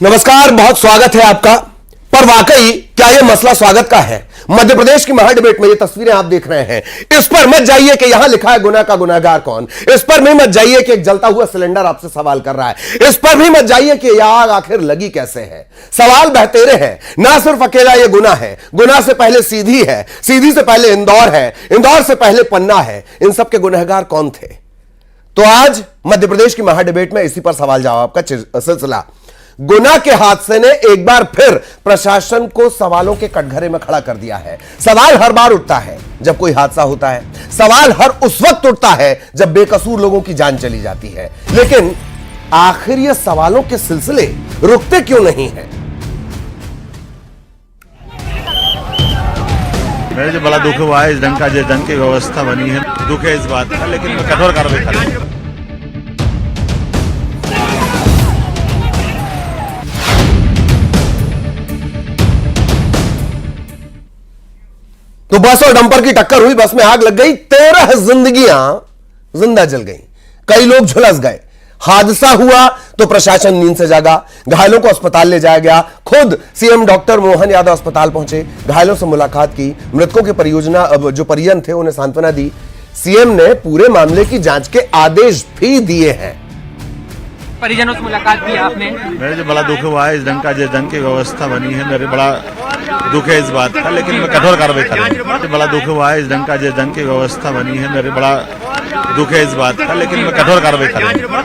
नमस्कार, बहुत स्वागत है आपका। पर वाकई क्या यह मसला स्वागत का है? मध्य प्रदेश की महाडिबेट में ये तस्वीरें आप देख रहे हैं। इस पर मत जाइए कि यहां लिखा है गुनाह का गुनाहगार कौन। इस पर भी मत जाइए कि एक जलता हुआ सिलेंडर आपसे सवाल कर रहा है। इस पर भी मत जाइए कि यह आग आखिर लगी कैसे है। सवाल बहतेरे हैं। ना सिर्फ अकेला यह गुनाह है, गुनाह से पहले सीधी है, सीधी से पहले इंदौर है, इंदौर से पहले पन्ना है। इन सब के गुनहगार कौन थे? तो आज मध्य प्रदेश की महाडिबेट में इसी पर सवाल जवाब का सिलसिला। गुनाह के हादसे ने एक बार फिर प्रशासन को सवालों के कटघरे में खड़ा कर दिया है। सवाल हर बार उठता है जब कोई हादसा होता है, सवाल हर उस वक्त उठता है जब बेकसूर लोगों की जान चली जाती है। लेकिन आखिर ये सवालों के सिलसिले रुकते क्यों नहीं हैं? मेरे जो बड़ा दुख हुआ है इस ढंग का जो ढंग की व्यवस्था बनी है, दुख है इस बात का, लेकिन कठोर कार्रवाई करेंगे। तो बस और डंपर की टक्कर हुई, बस में आग लग गई, 13 जिंदगियां जिंदा जल गई, कई लोग झुलस गए। हादसा हुआ तो प्रशासन नींद से जागा, घायलों को अस्पताल ले जाया गया। खुद सीएम डॉक्टर मोहन यादव अस्पताल पहुंचे, घायलों से मुलाकात की, मृतकों के जो परिजन थे उन्हें सांत्वना दी। सीएम ने पूरे मामले की जांच के आदेश भी दिए हैं। परिजनों से मुलाकात की आपने? मेरे जो बड़ा दुख हुआ है इस ढंग का जो ढंग की व्यवस्था बनी है, मेरे बड़ा दुख है इस बात का, लेकिन कठोर कार्रवाई करेंगे। बड़ा दुख हुआ है इस ढंग का जो ढंग की व्यवस्था बनी है, मेरे बड़ा दुख है इस बात का, लेकिन कठोर कार्रवाई करेंगे।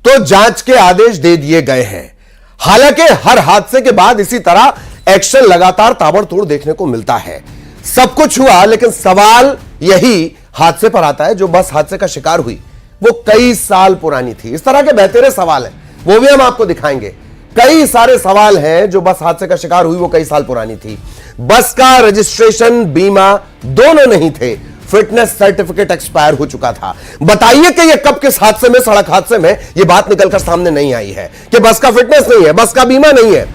तो जांच के आदेश दे दिए गए हैं। हालांकि हर हादसे के बाद इसी तरह एक्शन लगातार ताबड़तोड़ देखने को मिलता है। सब कुछ हुआ, लेकिन सवाल यही हादसे पर आता है। जो बस हादसे का शिकार हुई वो कई साल पुरानी थी। इस तरह के बेहतरीन सवाल हैं, वो भी हम आपको दिखाएंगे। कई सारे सवाल हैं जो बस हादसे का शिकार हुई वो कई साल पुरानी थी। बस का रजिस्ट्रेशन, बीमा दोनों नहीं थे, फिटनेस सर्टिफिकेट एक्सपायर हो चुका था। बताइए कि ये कब किस हादसे में, सड़क हादसे में ये बात निकलकर सामने नहीं आई है कि बस का फिटनेस नहीं है, बस का बीमा नहीं है,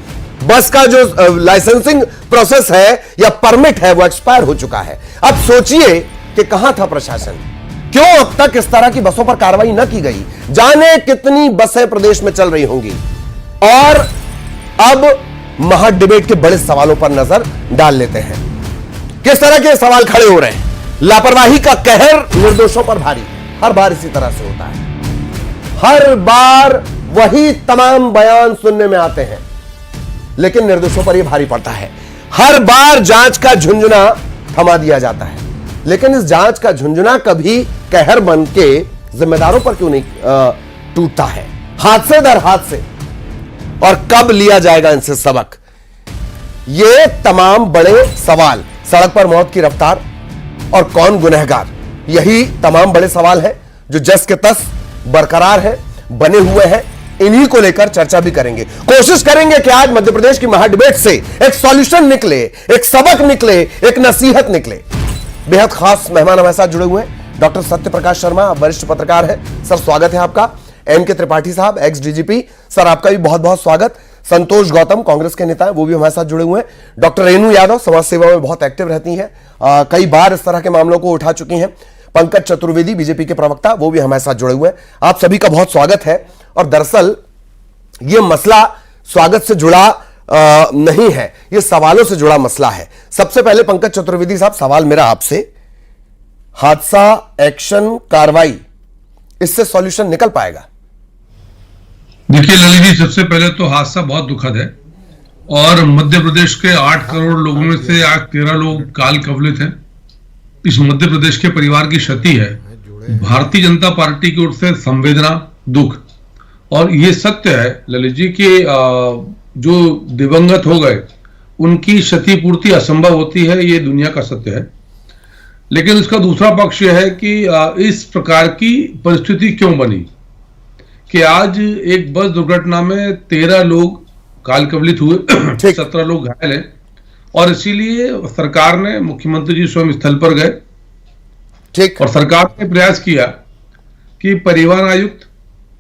बस का जो लाइसेंसिंग प्रोसेस है या परमिट है वो एक्सपायर हो चुका है। अब सोचिए कि कहां था प्रशासन, क्यों अब तक इस तरह की बसों पर कार्रवाई न की गई? जाने कितनी बसें प्रदेश में चल रही होंगी। और अब महाडिबेट के बड़े सवालों पर नजर डाल लेते हैं। किस तरह के सवाल खड़े हो रहे हैं? लापरवाही का कहर निर्दोषों पर भारी, हर बार इसी तरह से होता है। हर बार वही तमाम बयान सुनने में आते हैं, लेकिन निर्दोषों पर यह भारी पड़ता है। हर बार जांच का झुंझुना थमा दिया जाता है, लेकिन इस जांच का झुंझुना कभी कहर बन के जिम्मेदारों पर क्यों नहीं टूटता है? हादसे दर हादसे, और कब लिया जाएगा इनसे सबक? ये तमाम बड़े सवाल, सड़क पर मौत की रफ्तार और कौन गुनहगार, यही तमाम बड़े सवाल हैं जो जस के तस बरकरार है, बने हुए हैं। इन्हीं को लेकर चर्चा भी करेंगे। कोशिश करेंगे कि आज मध्य प्रदेश की महाडिबेट से एक सॉल्यूशन निकले, एक सबक निकले, एक नसीहत निकले। बेहद खास मेहमान हमारे साथ जुड़े हुए हैं। डॉक्टर सत्यप्रकाश शर्मा, वरिष्ठ पत्रकार हैं। सर, स्वागत है आपका। एम के त्रिपाठी साहब, एक्स डीजीपी, सर आपका भी बहुत बहुत स्वागत। संतोष गौतम, कांग्रेस के नेता हैं, वो भी हमारे साथ जुड़े हुए हैं। डॉक्टर रेणु यादव, समाज सेवा में बहुत एक्टिव रहती हैं, कई बार इस तरह के मामलों को उठा चुकी हैं। पंकज चतुर्वेदी, बीजेपी के प्रवक्ता, वो भी हमारे साथ जुड़े हुए हैं। आप सभी का बहुत स्वागत है। और दरअसल ये मसला स्वागत से जुड़ा नहीं है, ये सवालों से जुड़ा मसला है। सबसे पहले पंकज चतुर्वेदी साहब, सवाल मेरा आपसे, हादसा, एक्शन, कार्रवाई, इससे सॉल्यूशन निकल पाएगा? देखिए ललित जी, सबसे पहले तो हादसा बहुत दुखद है और मध्य प्रदेश के 8 करोड़ लोगों में से आज 13 लोग काल कवलित हैं। इस मध्य प्रदेश के परिवार की क्षति है। भारतीय जनता पार्टी की ओर से संवेदना, दुख, और ये सत्य है ललित जी कि जो दिवंगत हो गए उनकी क्षतिपूर्ति असंभव होती है, ये दुनिया का सत्य है। लेकिन उसका दूसरा पक्ष यह है कि इस प्रकार की परिस्थिति क्यों बनी कि आज एक बस दुर्घटना में 13 लोग काल कवलित हुए, 17 लोग घायल हैं, और इसीलिए सरकार ने, मुख्यमंत्री जी स्वयं स्थल पर गए। ठीक। और सरकार ने प्रयास किया कि परिवहन आयुक्त,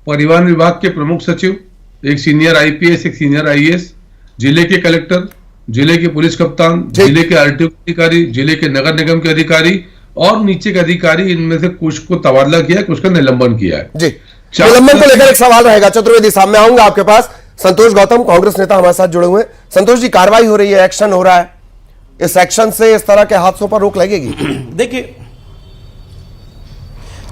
परिवहन विभाग के प्रमुख सचिव, एक सीनियर आईपीएस, एक सीनियर आईएएस, जिले के कलेक्टर, जिले के पुलिस कप्तान, जिले के आरटीओ अधिकारी, जिले के नगर निगम के अधिकारी और नीचे के अधिकारी, इनमें से कुछ को तबादला किया, कुछ का निलंबन किया है। निलंबन को लेकर एक सवाल रहेगा चतुर्वेदी साहब, मैं आऊंगा आपके पास। संतोष गौतम कांग्रेस नेता हमारे साथ जुड़े हुए हैं। संतोष जी, कार्रवाई हो रही है, एक्शन हो रहा है, इस एक्शन से इस तरह के हादसों पर रोक लगेगी?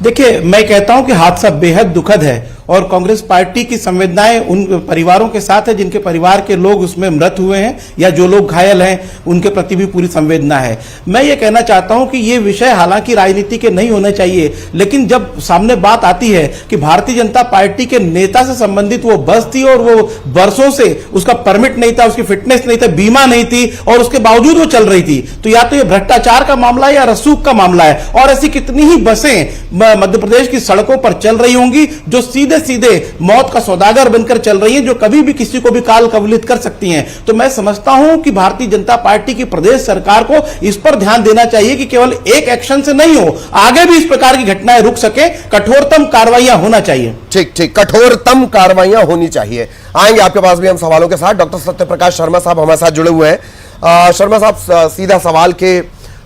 देखिए मैं कहता हूं कि हादसा बेहद दुखद है और कांग्रेस पार्टी की संवेदनाएं उन परिवारों के साथ है जिनके परिवार के लोग उसमें मृत हुए हैं या जो लोग घायल हैं, उनके प्रति भी पूरी संवेदना है। मैं ये कहना चाहता हूं कि ये विषय हालांकि राजनीति के नहीं होने चाहिए, लेकिन जब सामने बात आती है कि भारतीय जनता पार्टी के नेता से संबंधित वो बस थी और वो वर्षों से उसका परमिट नहीं था, उसकी फिटनेस नहीं था, बीमा नहीं थी और उसके बावजूद वो चल रही थी, तो या तो ये भ्रष्टाचार का मामला है या रसूख का मामला है। और ऐसी कितनी ही बसें मध्य प्रदेश की सड़कों पर चल रही होंगी जो सीधे सीधे मौत का सौदागर बनकर चल रही हैं, जो कभी भी किसी को भी काल कवलित कर सकती हैं। तो मैं समझता हूं कि भारतीय जनता पार्टी की प्रदेश सरकार को इस पर ध्यान देना चाहिए कि केवल एक एक्शन से नहीं हो, आगे भी इस प्रकार की घटनाएं रुक सके, कठोरतम कार्रवाइयां होना चाहिए। ठीक ठीक, कठोरतम कार्रवाइयां होनी चाहिए। आएंगे आपके पास भी हम सवालों के साथ। डॉक्टर सत्यप्रकाश शर्मा साहब हमारे साथ जुड़े हुए हैं। शर्मा साहब, सीधा सवाल के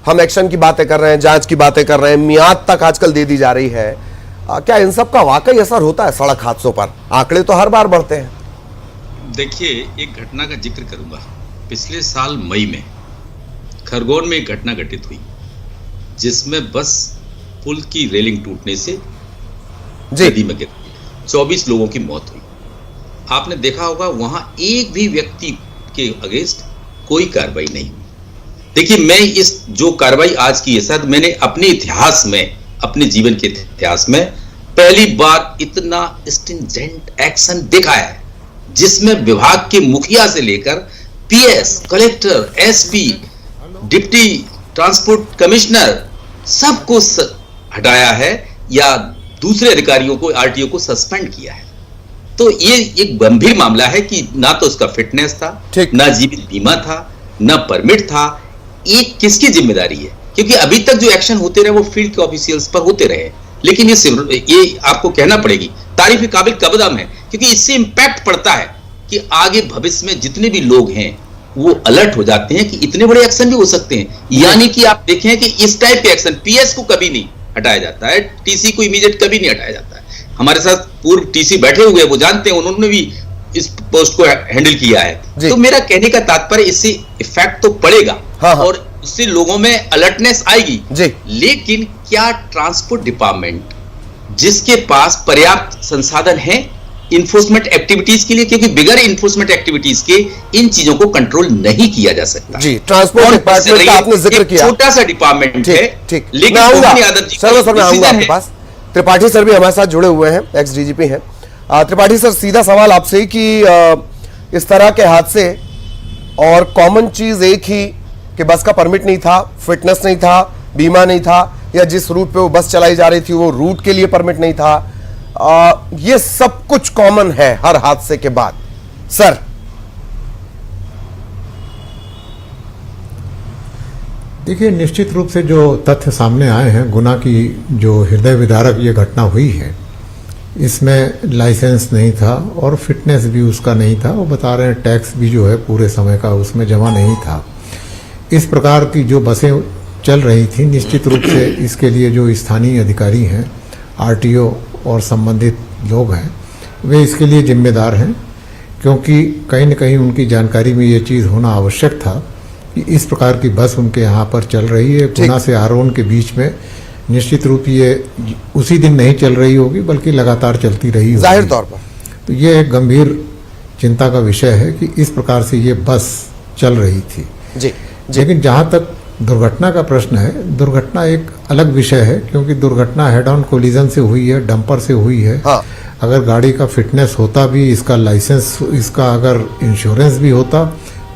हम एक्शन की बातें कर रहे हैं, जांच की बातें कर रहे हैं, मियाद तक आजकल दे दी जा रही है, क्या इन सब का वाकई असर होता है सड़क हादसों पर? आंकड़े तो हर बार बढ़ते हैं। देखिए, एक घटना का जिक्र करूंगा। पिछले साल मई में खरगोन में एक घटना घटित हुई जिसमें बस पुल की रेलिंग टूटने से नदी में गिर 24 लोगों की मौत हुई। आपने देखा होगा वहां एक भी व्यक्ति के अगेंस्ट कोई कार्रवाई नहीं हुई। देखिए, मैं इस जो कार्रवाई आज की है सर, मैंने अपने इतिहास में, अपने जीवन के इतिहास में पहली बार इतना स्ट्रिंजेंट एक्शन देखा है जिसमें विभाग के मुखिया से लेकर PS, collector, SP, deputy transport commissioner सबको हटाया है या दूसरे अधिकारियों को, आरटीओ को सस्पेंड किया है। तो ये एक गंभीर मामला है कि ना तो उसका फिटनेस था, ना जीवित बीमा था, ना परमिट था। ये किसकी जिम्मेदारी है? क्योंकि अभी तक जो एक्शन होते रहे वो फील्ड के ऑफिशियल्स पर होते रहे, लेकिन ये आपको कहना पड़ेगी तारीफ के काबिल कदम है, क्योंकि इससे इंपैक्ट पड़ता है कि आगे भविष्य में जितने भी लोग हैं वो अलर्ट हो जाते हैं कि इतने बड़े एक्शन भी हो सकते हैं। यानी कि आप देखें कि इस टाइप के एक्शन, पीएस को कभी नहीं हटाया जाता है, टीसी को इमीडिएट कभी नहीं हटाया जाता है। हमारे साथ पूर्व टीसी बैठे हुए, वो जानते हैं, उन्होंने भी इस पोस्ट को हैंडल किया है। तो मेरा कहने का तात्पर्य, इससे इफेक्ट तो पड़ेगा और उससे लोगों में अलर्टनेस आएगी, लेकिन क्या ट्रांसपोर्ट डिपार्टमेंट जिसके पास पर्याप्त संसाधन है इन्फोर्समेंट एक्टिविटीज के लिए, क्योंकि बिगर इन्फोर्समेंट एक्टिविटीज के इन चीजों को कंट्रोल नहीं किया जा सकता। जी, ट्रांसपोर्ट डिपार्टमेंट का आपने जिक्र किया, छोटा सा डिपार्टमेंट है, लेकिन आपके पास त्रिपाठी सर भी हमारे साथ जुड़े हुए हैं, एक्स डीजीपी हैं। त्रिपाठी सर, सीधा सवाल आपसे कि इस तरह के हादसे और कॉमन चीज एक ही कि बस का परमिट नहीं था, फिटनेस नहीं था, बीमा नहीं था, या जिस रूट पे वो बस चलाई जा रही थी वो रूट के लिए परमिट नहीं था, ये सब कुछ कॉमन है हर हादसे के बाद। सर, देखिए, निश्चित रूप से जो तथ्य सामने आए हैं, गुना की जो हृदय विदारक ये घटना हुई है, इसमें लाइसेंस नहीं था और फिटनेस भी उसका नहीं था। वो बता रहे हैं टैक्स भी जो है पूरे समय का उसमें जमा नहीं था। इस प्रकार की जो बसें चल रही थी, निश्चित रूप से इसके लिए जो स्थानीय अधिकारी हैं, आरटीओ और संबंधित लोग हैं, वे इसके लिए जिम्मेदार हैं, क्योंकि कहीं न कहीं उनकी जानकारी में ये चीज़ होना आवश्यक था कि इस प्रकार की बस उनके यहाँ पर चल रही है। गुना से आरोन के बीच में निश्चित रूप ये उसी दिन नहीं चल रही होगी, बल्कि लगातार चलती रही होगी जाहिर तौर पर। तो ये एक गंभीर चिंता का विषय है कि इस प्रकार से ये बस चल रही थी। जी। लेकिन जहाँ तक दुर्घटना का प्रश्न है, दुर्घटना एक अलग विषय है, क्योंकि दुर्घटना हेड ऑन कोलिजन से हुई है, डंपर से हुई है। अगर गाड़ी का फिटनेस होता भी, इसका लाइसेंस, इसका अगर इंश्योरेंस भी होता,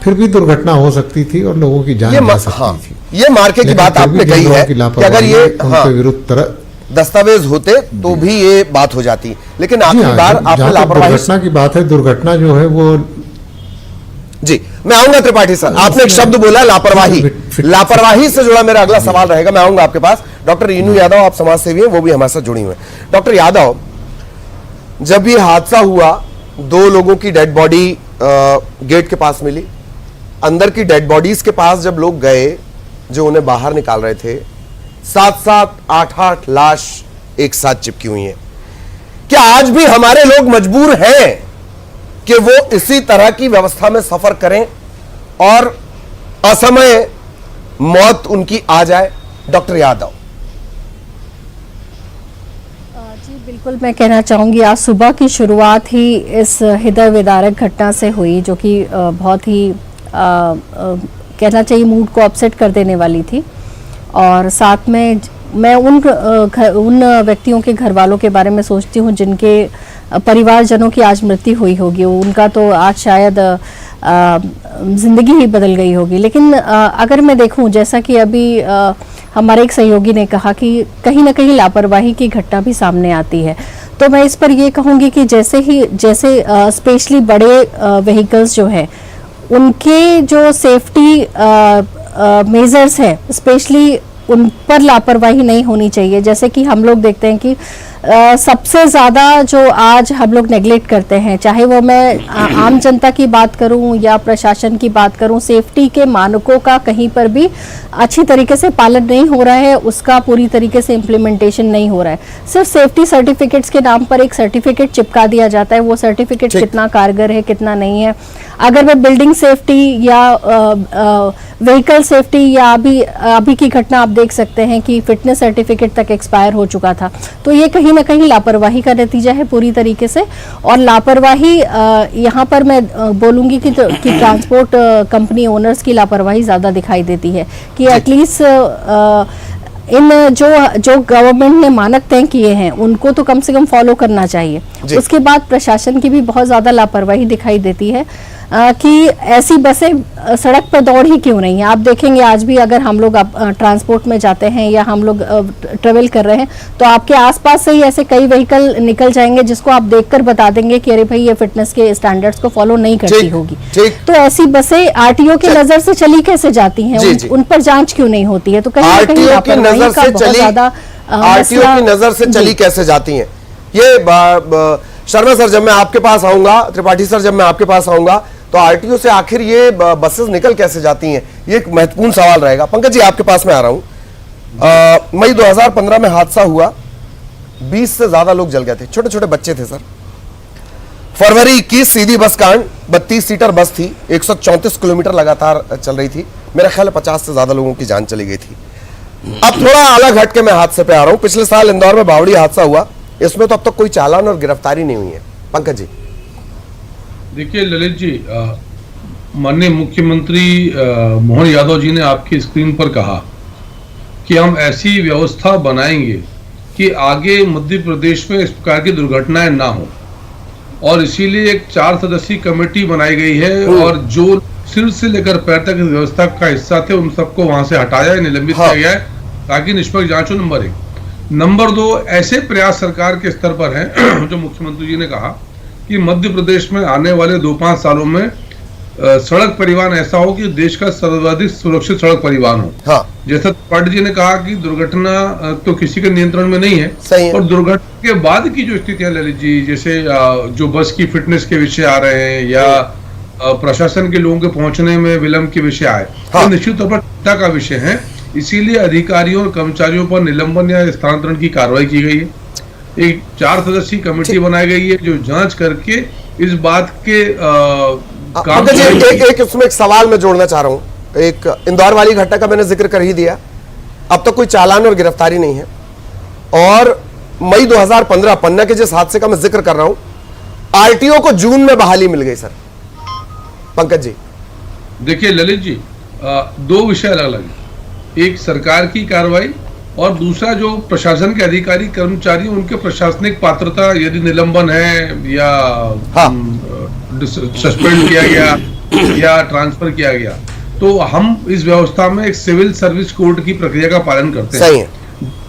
फिर भी दुर्घटना हो सकती थी और लोगों की जान जा सकती थी। ये मार्के की बात आपने कही है कि अगर ये उनके विरुद्ध दस्तावेज होते तो भी ये बात हो जाती, लेकिन आखिरी बार आपने लापरवाही, दुर्घटना की बात है, दुर्घटना जो है वो, जी मैं आऊंगा त्रिपाठी सर, आपने एक शब्द बोला लापरवाही, लापरवाही से जुड़ा मेरा अगला सवाल रहेगा, मैं आऊंगा आपके पास। डॉक्टर रीनू यादव, आप समाज सेवी हैं, वो भी हमारे साथ जुड़ी हुई हैं। डॉक्टर यादव, जब ये हादसा हुआ, 2 लोगों की डेड बॉडी गेट के पास मिली, अंदर की डेड बॉडीज के पास जब लोग गए जो उन्हें बाहर निकाल रहे थे, 7-7, 8-8 लाश एक साथ चिपकी हुई हैं। क्या आज भी हमारे लोग मजबूर हैं कि वो इसी तरह की व्यवस्था में सफर करें और असमय मौत उनकी आ जाए? डॉक्टर यादव। जी बिल्कुल, मैं कहना चाहूँगी आज सुबह की शुरुआत ही इस हृदय विदारक घटना से हुई, जो कि बहुत ही कहना चाहिए मूड को अपसेट कर देने वाली थी। और साथ में मैं उन व्यक्तियों के घर वालों के बारे में सोचती हूँ जिनके परिवारजनों की आज मृत्यु हुई होगी। उनका तो आज शायद जिंदगी ही बदल गई होगी। लेकिन अगर मैं देखूं, जैसा कि अभी हमारे एक सहयोगी ने कहा कि कहीं ना कहीं लापरवाही की घटना भी सामने आती है, तो मैं इस पर ये कहूँगी कि जैसे स्पेशली बड़े व्हीकल्स जो है उनके जो सेफ्टी मेजर्स है, स्पेशली उन पर लापरवाही नहीं होनी चाहिए। जैसे कि हम लोग देखते हैं कि सबसे ज़्यादा जो आज हम लोग नेगलेक्ट करते हैं, चाहे वो मैं आम जनता की बात करूं या प्रशासन की बात करूं, सेफ्टी के मानकों का कहीं पर भी अच्छी तरीके से पालन नहीं हो रहा है, उसका पूरी तरीके से इम्प्लीमेंटेशन नहीं हो रहा है। सिर्फ सेफ्टी सर्टिफिकेट्स के नाम पर एक सर्टिफिकेट चिपका दिया जाता है, वो सर्टिफिकेट कितना कारगर है कितना नहीं है। अगर मैं बिल्डिंग सेफ्टी या व्हीकल सेफ्टी या अभी की घटना आप देख सकते हैं कि फिटनेस सर्टिफिकेट तक एक्सपायर हो चुका था, तो ये कहीं ना कहीं लापरवाही का नतीजा है पूरी तरीके से। और लापरवाही यहाँ पर मैं बोलूँगी कि ट्रांसपोर्ट कंपनी ओनर्स की लापरवाही ज़्यादा दिखाई देती है कि एटलीस्ट इन जो गवर्नमेंट ने मानक तय किए हैं उनको तो कम से कम फॉलो करना चाहिए। उसके बाद प्रशासन की भी बहुत ज़्यादा लापरवाही दिखाई देती है कि ऐसी बसें सड़क पर दौड़ ही क्यों रही हैं। आप देखेंगे आज भी अगर हम लोग ट्रांसपोर्ट में जाते हैं या हम लोग ट्रेवल कर रहे हैं तो आपके आसपास से ही ऐसे कई व्हीकल निकल जाएंगे जिसको आप देखकर बता देंगे कि अरे भाई ये फिटनेस के स्टैंडर्ड्स को फॉलो नहीं करती होगी। तो ऐसी बसें आरटीओ की नजर से चली कैसे जाती हैं, उन पर जांच क्यों नहीं होती है? तो कहीं ना कहीं लापरवाही का बहुत ज्यादा आरटीओ की नजर से चली कैसे जाती हैं? ये शर्मा सर जब मैं आपके पास आऊंगा, त्रिपाठी सर जब मैं आपके पास आऊंगा, तो आरटीओ से आखिर ये बसेस निकल कैसे जाती हैं, ये एक महत्वपूर्ण सवाल रहेगा। पंकज जी आपके पास मैं आ रहा हूं। मई 2015 में हादसा हुआ, 20 से ज्यादा लोग जल गए थे, छोटे छोटे बच्चे थे सर। फरवरी 21 सीधी बस कांड, 32 सीटर बस थी, 134 किलोमीटर लगातार चल रही थी, मेरा ख्याल है 50 से ज्यादा लोगों की जान चली गई थी। अब थोड़ा अलग हटके मैं हादसे पे आ रहा हूं। पिछले साल इंदौर में बावड़ी हादसा हुआ, इसमें तो अब तक कोई चालान और गिरफ्तारी नहीं हुई है। पंकज जी। देखिए ललित जी, माननीय मुख्यमंत्री मोहन यादव जी ने आपकी स्क्रीन पर कहा कि हम ऐसी व्यवस्था बनाएंगे कि आगे मध्य प्रदेश में इस प्रकार की दुर्घटनाएं ना हो, और इसीलिए एक 4 सदस्यीय कमेटी बनाई गई है और जो सिर से लेकर पैर तक इस व्यवस्था का हिस्सा थे उन सबको वहां से हटाया, निलंबित किया गया है ताकि निष्पक्ष जांच हो। नंबर 1। नंबर 2, ऐसे प्रयास सरकार के स्तर पर हैं जो मुख्यमंत्री जी ने कहा कि मध्य प्रदेश में आने वाले 2-5 सालों में सड़क परिवहन ऐसा हो कि देश का सर्वाधिक सुरक्षित सड़क परिवहन हो। हाँ। जैसा त्रिपाठी जी ने कहा कि दुर्घटना तो किसी के नियंत्रण में नहीं है, और दुर्घटना के बाद की जो स्थितियां ललित जी, जैसे जो बस की फिटनेस के विषय आ रहे हैं या प्रशासन के लोगों के पहुंचने में विलंब के विषय आए, तो निश्चित तौर पर चिंता का विषय है। इसीलिए अधिकारियों और कर्मचारियों पर निलंबन या स्थानांतरण की कार्रवाई की गई है। एक 4 सदस्यीय कमेटी बनाई गई है जो जांच करके इस बात के काम एक इसमें एक सवाल मैं जोड़ना चाह रहा हूं। एक इंदौर वाली घटना का मैंने जिक्र कर ही दिया, अब तक कोई चालान और गिरफ्तारी नहीं है। और मई 2015 पन्ना के जिस हादसे का मैं जिक्र कर रहा हूं, आरटीओ को जून में बहाली मिल गई सर। पंकज जी। देखिए ललित जी, 2 विषय अलग अलग है। एक सरकार की कार्रवाई और दूसरा जो प्रशासन के अधिकारी कर्मचारी उनके प्रशासनिक पात्रता, यदि निलंबन है या सस्पेंड किया गया या ट्रांसफर किया गया, तो हम इस व्यवस्था में एक सिविल सर्विस कोड की प्रक्रिया का पालन करते हैं।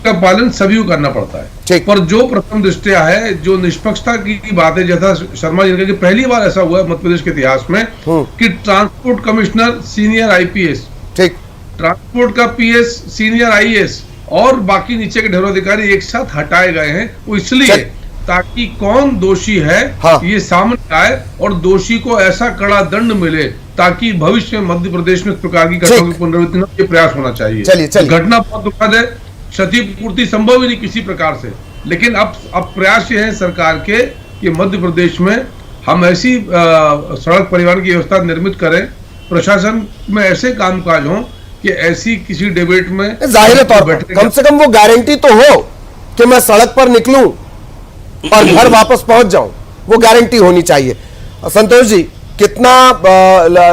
का पालन सभी को करना पड़ता है। पर जो प्रथम दृष्टया है, जो निष्पक्षता की बात है, जैसा शर्मा जी ने कहा कि पहली बार ऐसा हुआ है मध्य प्रदेश के इतिहास में कि transport commissioner senior IPS, transport का पीएस सीनियर आईएएस और बाकी नीचे के ढेरों अधिकारी एक साथ हटाए गए हैं। वो इसलिए ताकि कौन दोषी है ये सामने आए और दोषी को ऐसा कड़ा दंड मिले ताकि भविष्य में मध्य प्रदेश में इस प्रकार की घटनाओं की पुनरावृत्ति न हो, ये प्रयास होना चाहिए। घटना बहुत दुखद है, क्षतिपूर्ति संभव ही नहीं किसी प्रकार से, लेकिन अब प्रयास ये है सरकार के कि मध्य प्रदेश में हम ऐसी सड़क परिवहन की व्यवस्था निर्मित करें, प्रशासन में ऐसे कामकाज हों कि ऐसी किसी डिबेट में जाहिर तौर पर कम से कम वो गारंटी तो हो कि मैं सड़क पर निकलूं और घर वापस पहुंच जाऊं, वो गारंटी होनी चाहिए। संतोष जी, कितना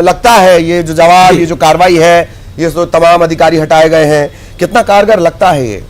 लगता है ये जो जवाब, ये जो कार्रवाई है, ये जो तमाम अधिकारी हटाए गए हैं, कितना कारगर लगता है ये?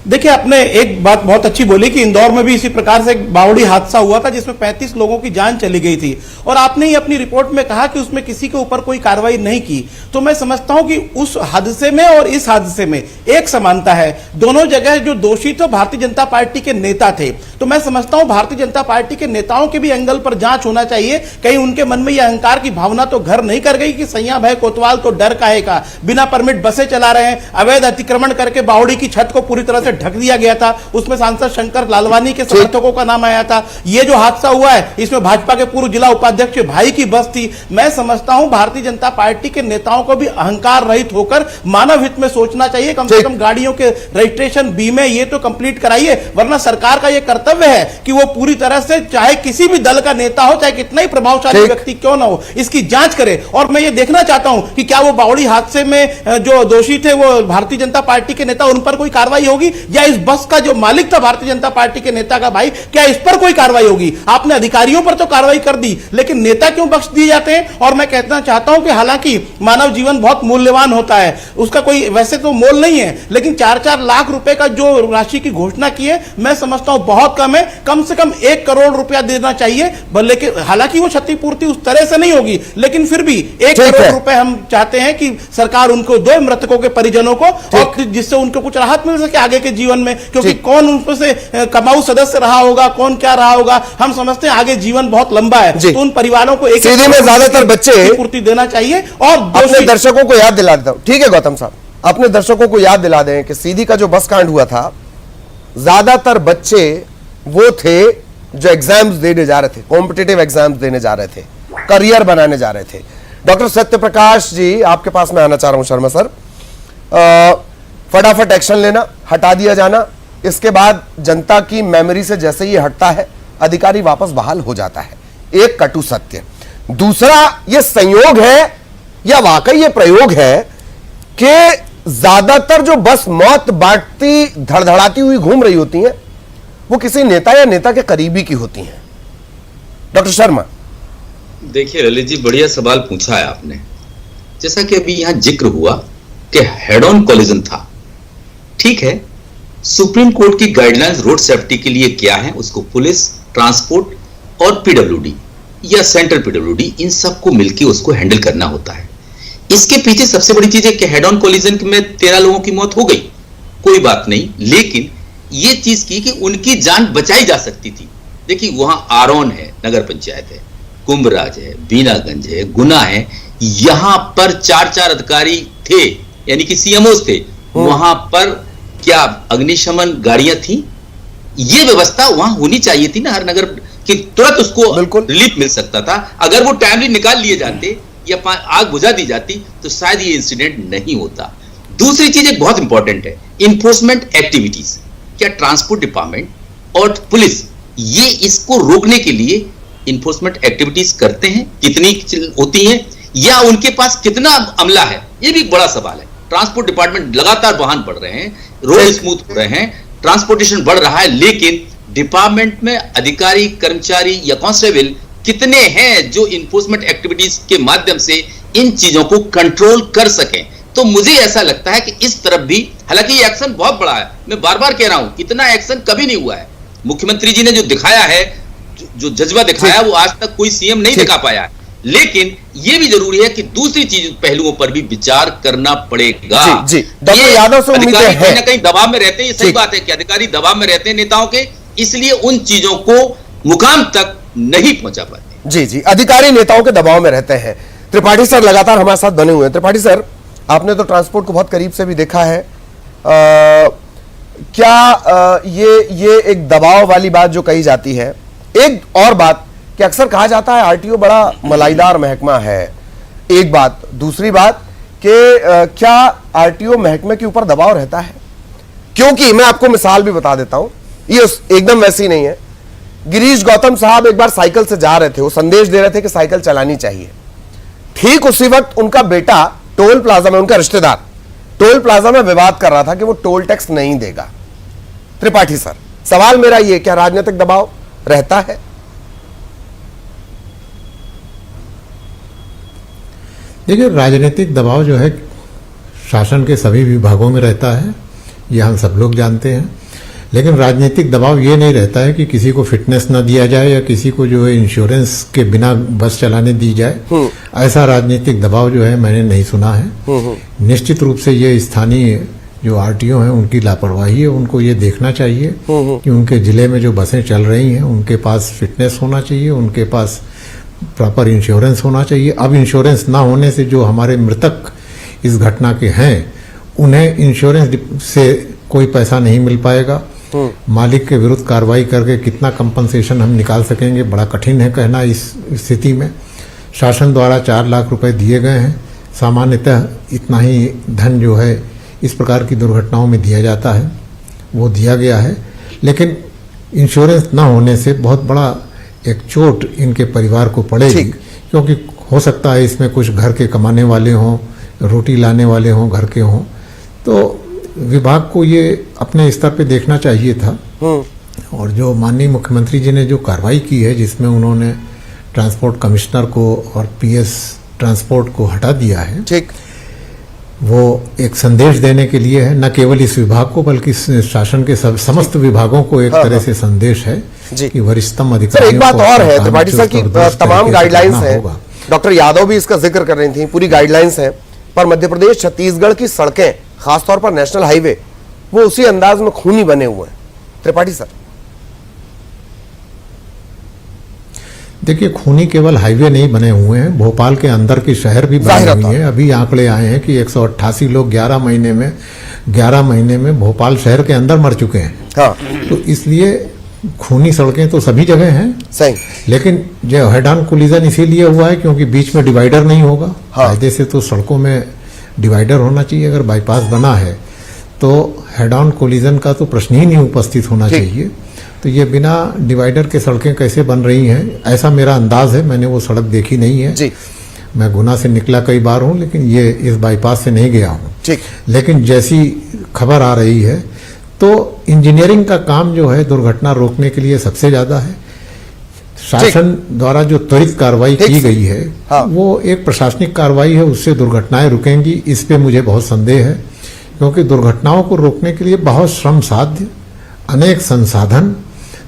देखिए, आपने एक बात बहुत अच्छी बोली कि इंदौर में भी इसी प्रकार से एक बावड़ी हादसा हुआ था जिसमें 35 लोगों की जान चली गई थी, और आपने ही अपनी रिपोर्ट में कहा कि उसमें किसी के ऊपर कोई कार्रवाई नहीं की। तो मैं समझता हूं कि उस हादसे में और इस हादसे में एक समानता है, दोनों जगह जो दोषी थे भारतीय जनता पार्टी के नेता थे। तो मैं समझता हूं भारतीय जनता पार्टी के नेताओं के भी एंगल पर जांच होना चाहिए, कहीं उनके मन में यह अहंकार की भावना तो घर नहीं कर गई कि सैया भाई कोतवाल तो डर काहे का, बिना परमिट बसें चला रहे हैं, अवैध अतिक्रमण करके बावड़ी की छत को पूरी तरह से ढक दिया गया था, उसमें सांसद शंकर लालवानी के समर्थकों का नाम आया था। ये जो हादसा हुआ है इसमें भाजपा के पूर्व जिला उपाध्यक्ष भाई की बस थी। मैं समझता हूं भारतीय जनता पार्टी के नेताओं को भी अहंकार रहित होकर मानव हित में सोचना चाहिए। कम से कम गाड़ियों के रजिस्ट्रेशन, बीमे ये तो कंप्लीट कराइए, वरना सरकार का यह कर्तव्य है कि वो पूरी तरह से चाहे किसी भी दल का नेता हो, चाहे कितना ही प्रभावशाली व्यक्ति क्यों ना हो, इसकी जांच करे। और मैं ये देखना चाहता हूं कि क्या वो बावड़ी हादसे में जो दोषी थे वो भारतीय जनता पार्टी के नेता, उन पर कोई कार्रवाई होगी, या इस बस का जो मालिक था भारतीय जनता पार्टी के नेता का भाई, क्या इस पर कोई कार्रवाई होगी? आपने अधिकारियों पर तो कार्रवाई कर दी, लेकिन नेता क्यों बख्श दिए जाते हैं? और मैं कहना चाहता हूं कि हालांकि मानव जीवन बहुत मूल्यवान होता है, उसका कोई वैसे तो मोल नहीं है, लेकिन 4-4 लाख रुपए का जो राशि की घोषणा की है, मैं समझता हूं बहुत कम है। कम से कम 1 करोड़ रुपया देना चाहिए, भले कि हालांकि वो क्षतिपूर्ति उस तरह से नहीं होगी, लेकिन फिर भी 1 करोड़ रुपए हम चाहते हैं कि सरकार उनको दो, मृतकों के परिजनों को, और जिससे उनको कुछ राहत मिल सके आगे के जीवन में। क्योंकि कौन उनमें से कमाऊ सदस्य रहा होगा, कौन क्या रहा होगा, हम समझते हैं आगे जीवन बहुत लंबा है, तो उन परिवारों को एक सीधी में ज्यादातर बच्चे पूर्ति देना चाहिए। और अपने दर्शकों को याद दिला देता हूं, ठीक है गौतम साहब, अपने दर्शकों को याद दिला दें कि सीधी का जो बस कांड हुआ था, ज्यादातर बच्चे वो थे जो एग्जाम्स देने जा रहे थे, कॉम्पिटिटिव एग्जाम्स देने जा रहे थे, करियर बनाने जा रहे थे। डॉक्टर सत्यप्रकाश जी, आपके पास मैं आना चाह रहा हूं शर्मा सर, फटाफट एक्शन लेना, हटा दिया जाना, इसके बाद जनता की मेमोरी से जैसे ही हटता है अधिकारी वापस बहाल हो जाता है। एक कटु सत्य। दूसरा, यह संयोग है या वाकई यह प्रयोग है कि ज्यादातर जो बस मौत बांटती धड़धड़ाती हुई घूम रही होती हैं वो किसी नेता या नेता के करीबी की होती हैं। डॉक्टर शर्मा, देखिए ललित जी, बढ़िया सवाल पूछा है आपने। जैसा कि अभी यहां जिक्र हुआ कि हेड ऑन कॉलिजन था, ठीक है, सुप्रीम कोर्ट की गाइडलाइंस रोड सेफ्टी के लिए क्या है, उसको पुलिस, ट्रांसपोर्ट और पीडब्ल्यूडी या सेंट्रल पीडब्ल्यूडी, इन सबको मिलकर उसको हैंडल करना होता है। इसके पीछे सबसे बड़ी चीज है कि हेड ऑन कॉलिजन में 13 लोगों की मौत हो गई, कोई बात नहीं, लेकिन यह चीज की कि उनकी जान बचाई जा सकती थी। देखिए, वहां आरोन है, नगर पंचायत है, कुंभराज है, बीनागंज है, गुना है, यहां पर 4-4 अधिकारी थे, यानी कि सीएमओस थे। वहां पर क्या अग्निशमन गाड़ियां थी? ये व्यवस्था वहां होनी चाहिए थी ना हर नगर, कि तुरंत उसको रिलीफ मिल सकता था। अगर वो टाइमली निकाल लिए जाते या आग बुझा दी जाती तो शायद ये इंसिडेंट नहीं होता। दूसरी चीज एक बहुत इंपॉर्टेंट है, इन्फोर्समेंट एक्टिविटीज। क्या ट्रांसपोर्ट डिपार्टमेंट और पुलिस ये इसको रोकने के लिए इन्फोर्समेंट एक्टिविटीज करते हैं? कितनी होती हैं या उनके पास कितना अमला है? ये भी एक बड़ा सवाल है। ट्रांसपोर्ट डिपार्टमेंट लगातार वाहन बढ़ रहे हैं, रोड स्मूथ हो रहे हैं, ट्रांसपोर्टेशन बढ़ रहा है, लेकिन डिपार्टमेंट में अधिकारी, कर्मचारी या कांस्टेबल कितने हैं जो इन्फोर्समेंट एक्टिविटीज के माध्यम से इन चीजों को कंट्रोल कर सकें? तो मुझे ऐसा लगता है कि इस तरफ भी, हालांकि ये एक्शन बहुत बड़ा है, मैं बार बार कह रहा हूं, इतना एक्शन कभी नहीं हुआ है। मुख्यमंत्री जी ने जो दिखाया है, जो जज्बा दिखाया, वो आज तक कोई सीएम नहीं दिखा पाया है। लेकिन यह भी जरूरी है कि दूसरी चीज पहलुओं पर भी विचार करना पड़ेगा। जी, डॉक्टर यादव से उम्मीद है कहीं ना कहीं दबाव में रहते हैं, ये सही बात है कि अधिकारी दबाव में रहते हैं नेताओं के, इसलिए उन चीजों को मुकाम तक नहीं पहुंचा पाते। जी जी, अधिकारी नेताओं के दबाव में रहते हैं। त्रिपाठी सर लगातार हमारे साथ बने हुए हैं। त्रिपाठी सर, आपने तो ट्रांसपोर्ट को बहुत करीब से भी देखा है, क्या ये एक दबाव वाली बात जो कही जाती है? एक और बात कि अक्सर कहा जाता है आरटीओ बड़ा मलाईदार महकमा है, एक बात। दूसरी बात कि क्या आरटीओ महकमे के ऊपर दबाव रहता है? क्योंकि मैं आपको मिसाल भी बता देता हूं, ये एकदम वैसी नहीं है। गिरीश गौतम साहब एक बार साइकिल से जा रहे थे, वो संदेश दे रहे थे कि साइकिल चलानी चाहिए। ठीक उसी वक्त उनका बेटा टोल प्लाजा में, उनका रिश्तेदार टोल प्लाजा में विवाद कर रहा था कि वो टोल टैक्स नहीं देगा। त्रिपाठी सर, सवाल मेरा ये, क्या राजनीतिक दबाव रहता है? देखिए, राजनीतिक दबाव जो है शासन के सभी विभागों में रहता है, यह हम सब लोग जानते हैं। लेकिन राजनीतिक दबाव ये नहीं रहता है कि किसी को फिटनेस ना दिया जाए या किसी को जो है इंश्योरेंस के बिना बस चलाने दी जाए। ऐसा राजनीतिक दबाव जो है मैंने नहीं सुना है। निश्चित रूप से ये स्थानीय जो आरटीओ हैं उनकी लापरवाही है। उनको ये देखना चाहिए कि उनके जिले में जो बसें चल रही हैं उनके पास फिटनेस होना चाहिए, उनके पास प्रॉपर इंश्योरेंस होना चाहिए। अब इंश्योरेंस ना होने से जो हमारे मृतक इस घटना के हैं उन्हें इंश्योरेंस से कोई पैसा नहीं मिल पाएगा। मालिक के विरुद्ध कार्रवाई करके कितना कंपनसेशन हम निकाल सकेंगे, बड़ा कठिन है कहना। इस स्थिति में शासन द्वारा 4 लाख रुपए दिए गए हैं। सामान्यतः इतना ही धन जो है इस प्रकार की दुर्घटनाओं में दिया जाता है, वो दिया गया है। लेकिन इंश्योरेंस ना होने से बहुत बड़ा एक चोट इनके परिवार को पड़ेगी, क्योंकि हो सकता है इसमें कुछ घर के कमाने वाले हों, रोटी लाने वाले हों, घर के हों। तो विभाग को ये अपने स्तर पे देखना चाहिए था। और जो माननीय मुख्यमंत्री जी ने जो कार्रवाई की है, जिसमें उन्होंने ट्रांसपोर्ट कमिश्नर को और पीएस ट्रांसपोर्ट को हटा दिया है, ठीक, वो एक संदेश देने के लिए है, न केवल इस विभाग को बल्कि शासन के समस्त विभागों को एक तरह से संदेश है कि वरिष्ठतम अधिकारियों को। एक बात और है त्रिपाठी सर की तमाम गाइडलाइंस हैं, डॉक्टर यादव भी इसका जिक्र कर रही थी, पूरी गाइडलाइंस हैं, पर मध्य प्रदेश छत्तीसगढ़ की सड़कें खासतौर पर नेशनल हाईवे वो उसी अंदाज में खूनी बने हुए हैं। त्रिपाठी सर, देखिए, खूनी केवल हाईवे नहीं बने हुए हैं, भोपाल के अंदर के शहर भी बने हुए हैं। अभी आंकड़े आए हैं कि 188 लोग 11 महीने में भोपाल शहर के अंदर मर चुके हैं। हाँ। तो इसलिए खूनी सड़कें तो सभी जगह हैं, सही। लेकिन जो हेड ऑन कोलिजन इसीलिए हुआ है क्योंकि बीच में डिवाइडर नहीं होगा। कायदे से तो सड़कों में डिवाइडर होना चाहिए। अगर बाईपास बना है तो हेड ऑन कोलिजन का तो प्रश्न ही नहीं उपस्थित होना चाहिए। तो ये बिना डिवाइडर के सड़कें कैसे बन रही हैं, ऐसा मेरा अंदाज है। मैंने वो सड़क देखी नहीं है जी। मैं गुना से निकला कई बार हूं, लेकिन ये इस बाईपास से नहीं गया हूं। ठीक। लेकिन जैसी खबर आ रही है तो इंजीनियरिंग का काम जो है दुर्घटना रोकने के लिए सबसे ज्यादा है। शासन द्वारा जो त्वरित कार्रवाई की गई है, हाँ, वो एक प्रशासनिक कार्रवाई है, उससे दुर्घटनाएं रुकेंगी, इस पे मुझे बहुत संदेह है। क्योंकि दुर्घटनाओं को रोकने के लिए बहुत श्रम साध्य, अनेक संसाधन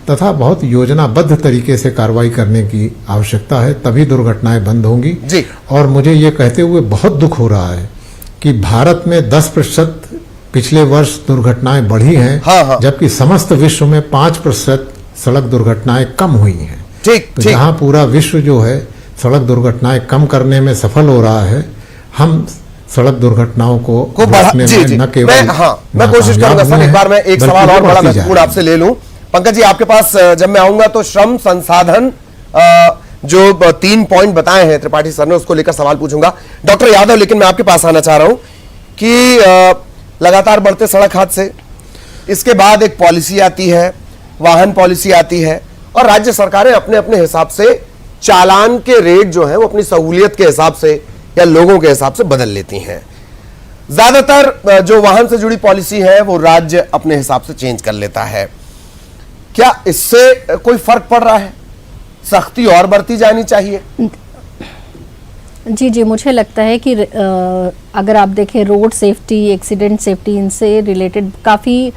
तथा बहुत योजनाबद्ध तरीके से कार्रवाई करने की आवश्यकता है, तभी दुर्घटनाएं बंद होंगी जी। और मुझे ये कहते हुए बहुत दुख हो रहा है कि भारत में 10% पिछले वर्ष दुर्घटनाएं बढ़ी हैं, हाँ। जबकि समस्त विश्व में 5% सड़क दुर्घटनाएं कम हुई हैं। ठीक, तो जहां पूरा विश्व जो है सड़क दुर्घटनाएं कम करने में सफल हो रहा है, हम सड़क दुर्घटनाओं को रोकने में न केवल मैं कोशिश करूंगा सर, एक बार मैं एक सवाल और बड़ा महत्वपूर्ण आपसे ले लूं। पंकज जी, आपके पास जब मैं आऊंगा तो श्रम संसाधन जो 3 पॉइंट बताए हैं त्रिपाठी सर ने, उसको लेकर सवाल पूछूंगा। डॉक्टर यादव, लेकिन मैं आपके पास आना चाह रहा हूं कि लगातार बढ़ते सड़क हादसे, इसके बाद एक पॉलिसी आती है, वाहन पॉलिसी आती है, और राज्य सरकारें अपने अपने हिसाब से चालान के रेट जो है वो अपनी सहूलियत के हिसाब से या लोगों के हिसाब से बदल लेती हैं। ज्यादातर जो वाहन से जुड़ी पॉलिसी है वो राज्य अपने हिसाब से चेंज कर लेता है। क्या इससे कोई फर्क पड़ रहा है? सख्ती और बढ़ती जानी चाहिए? जी, मुझे लगता है कि अगर आप देखें रोड सेफ्टी, एक्सीडेंट सेफ्टी, इनसे रिलेटेड काफ़ी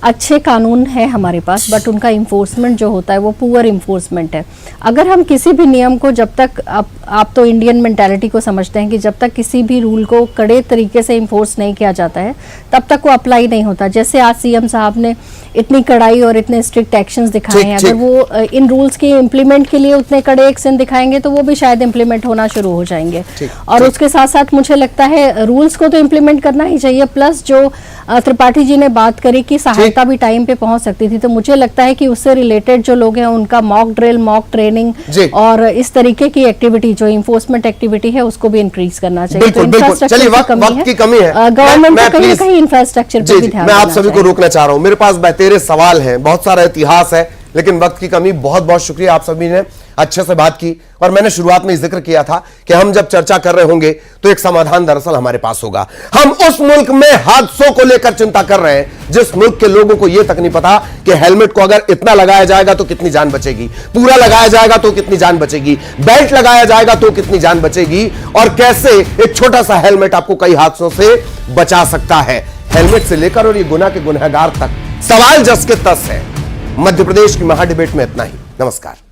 अच्छे कानून है हमारे पास, बट उनका इन्फोर्समेंट जो होता है वो पुअर इन्फोर्समेंट है। अगर हम किसी भी नियम को, जब तक आप तो इंडियन मेंटालिटी को समझते हैं कि जब तक किसी भी रूल को कड़े तरीके से इन्फोर्स नहीं किया जाता है तब तक वो अप्लाई नहीं होता। जैसे आज सीएम साहब ने इतनी कड़ाई और इतने स्ट्रिक्ट एक्शंस दिखाए हैं, अगर वो इन रूल्स के इम्प्लीमेंट के लिए उतने कड़े एक्शन दिखाएंगे तो वो भी शायद इम्प्लीमेंट होना शुरू हो जाएंगे। और उसके साथ साथ मुझे लगता है रूल्स को तो इम्प्लीमेंट करना ही चाहिए, प्लस जो त्रिपाठी जी ने बात करी कि सहायता जनता भी टाइम पे पहुंच सकती थी। तो मुझे लगता है कि उससे रिलेटेड जो लोग हैं उनका मॉक ड्रिल, मॉक ट्रेनिंग और इस तरीके की एक्टिविटी जो इन्फोर्समेंट एक्टिविटी है उसको भी इंक्रीज करना चाहिए। बिल्कुल, बिल्कुल। चलिए, वक्त की कमी है, गवर्नमेंट को कहीं ना कहीं इंफ्रास्ट्रक्चर पे भी ध्यान मैं आप देना सभी को चाहिए। रोकना चाह रहा हूं, मेरे पास बेहतरीन सवाल हैं, बहुत सारा इतिहास है, लेकिन वक्त की कमी। बहुत बहुत शुक्रिया, आप सभी ने अच्छे से बात की। और मैंने शुरुआत में जिक्र किया था कि हम जब चर्चा कर रहे होंगे तो एक समाधान दरअसल हमारे पास होगा। हम उस मुल्क में हादसों को लेकर चिंता कर रहे हैं जिस मुल्क के लोगों को यह तक नहीं पता कि हेलमेट को अगर इतना लगाया जाएगा तो कितनी जान बचेगी, पूरा लगाया जाएगा तो कितनी जान बचेगी, बेल्ट लगाया जाएगा तो कितनी जान बचेगी, और कैसे एक छोटा सा हेलमेट आपको कई हादसों से बचा सकता है। हेलमेट से लेकर और ये गुनाह के गुनहगार तक सवाल जस के तस है। मध्य प्रदेश की महा डिबेट में इतना ही। नमस्कार।